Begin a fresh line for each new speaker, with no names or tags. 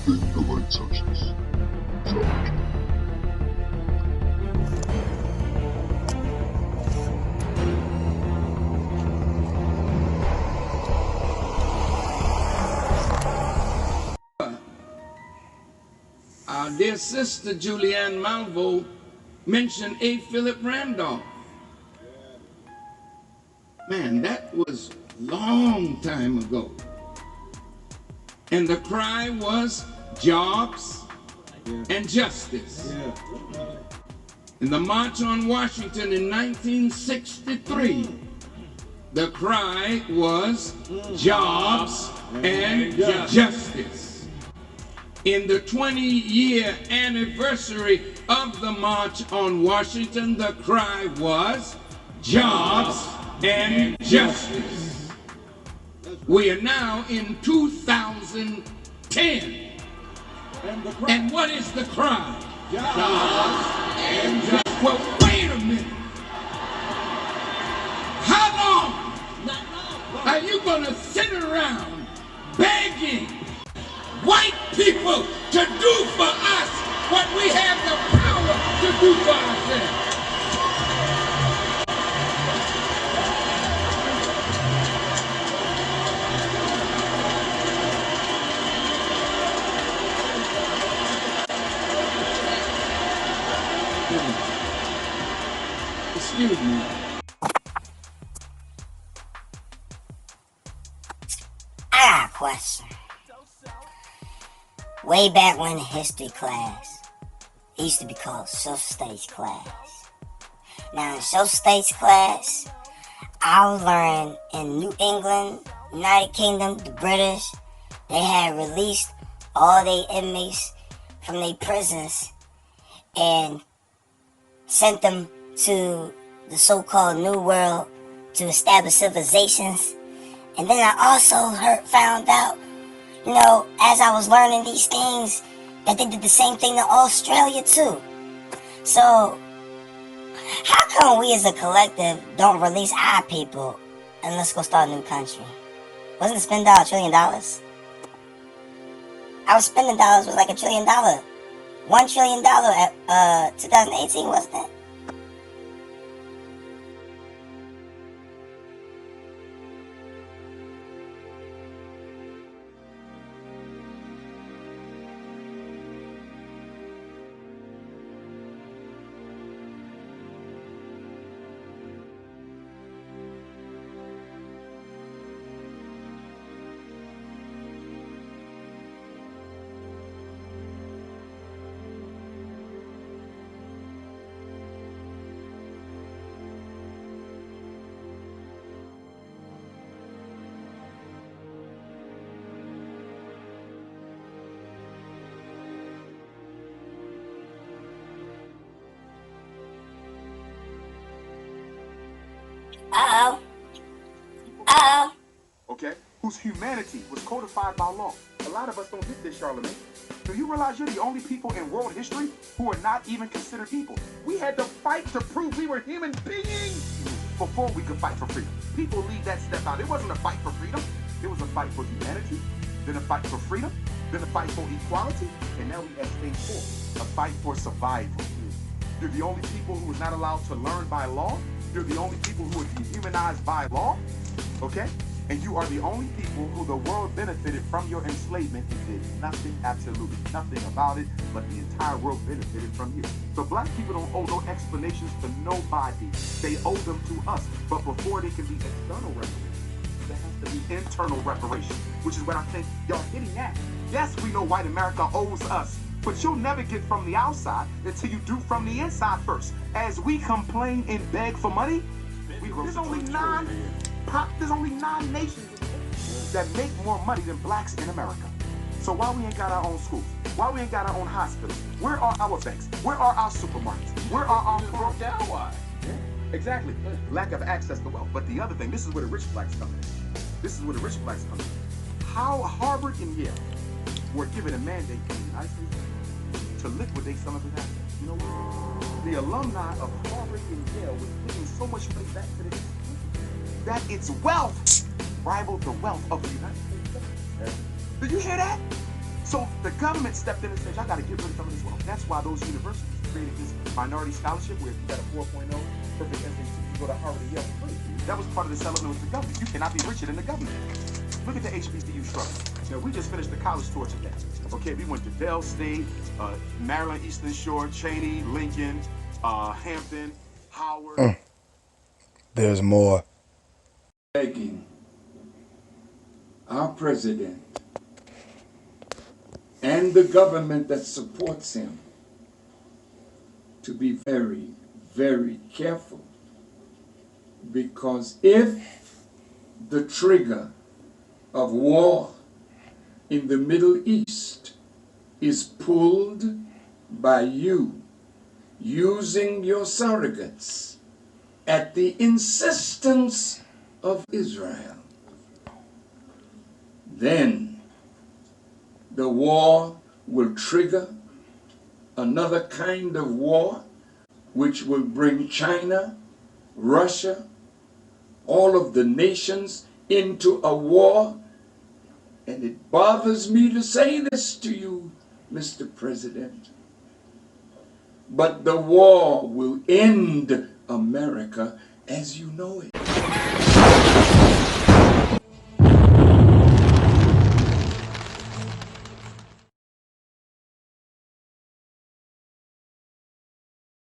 anything the light touches. Charge.
Our dear sister Julianne Malvo mentioned A. Philip Randolph. Man, that was long time ago. And the cry was jobs and justice. In the March on Washington in 1963, the cry was jobs and justice. In the 20-year anniversary of the March on Washington, the cry was jobs and justice. We are now in 2010. And what is the cry? Jobs and justice. Well, wait a minute. How long are you going to sit around begging white people to do for us what we have the power to do for ourselves? Excuse me.
I got a question. Way back when in history class, it used to be called social studies class. Now in social studies class, I learned in New England, United Kingdom, the British, they had released all their inmates from their prisons and sent them to the so-called New World to establish civilizations. And then I also found out, you know, as I was learning these things, that they did the same thing to Australia too. So, how come we as a collective don't release our people and let's go start a new country? Wasn't the spend $1 trillion? Our spending dollars was like $1 trillion. $1 trillion at 2018, wasn't it? Uh-oh. Uh-oh.
Okay? Whose humanity was codified by law. A lot of us don't get this, Charlemagne. Do you realize you're the only people in world history who are not even considered people? We had to fight to prove we were human beings before we could fight for freedom. People leave that step out. It wasn't a fight for freedom. It was a fight for humanity, then a fight for freedom, then a fight for equality, and now we at stage 4, a fight for survival. You're the only people who was not allowed to learn by law. You're the only people who are dehumanized by law, okay? And you are the only people who the world benefited from your enslavement and did nothing, absolutely nothing about it, but the entire world benefited from you. So black people don't owe no explanations to nobody. They owe them to us. But before they can be external reparations, there has to be internal reparations, which is what I think y'all hitting at. Yes, we know white America owes us, but you'll never get from the outside until you do from the inside first. As we complain and beg for money, there's only nine nations that make more money than blacks in America. So why we ain't got our own schools? Why we ain't got our own hospitals? Where are our banks? Where are our supermarkets? Where are our broke down? Why? Yeah, exactly. Lack of access to wealth. But the other thing, this is where the rich blacks come in. This is where the rich blacks come in. How Harvard and Yale were given a mandate in the United States to liquidate some of his assets. You know what? The alumni of Harvard and Yale was giving so much money back to the institution that its wealth rivaled the wealth of the United States. Did you hear that? So the government stepped in and said, y'all got to get rid of some of this wealth. That's why those universities created this minority scholarship where if you got a 4.0, perfect SAT, you go to Harvard or Yale for free. That was part of the settlement with the government. You cannot be richer than the government. Look at the HBCU struggle. Now, we just finished the college tour today. Okay, we went to Dell State, Maryland Eastern Shore, Cheney, Lincoln, Hampton, Howard.
There's more.
Begging our president and the government that supports him to be very, very careful, because if the trigger of war in the Middle East is pulled by you using your surrogates at the insistence of Israel, then the war will trigger another kind of war which will bring China, Russia, all of the nations into a war. And it bothers me to say this to you, Mr. President, but the war will end America as you know it.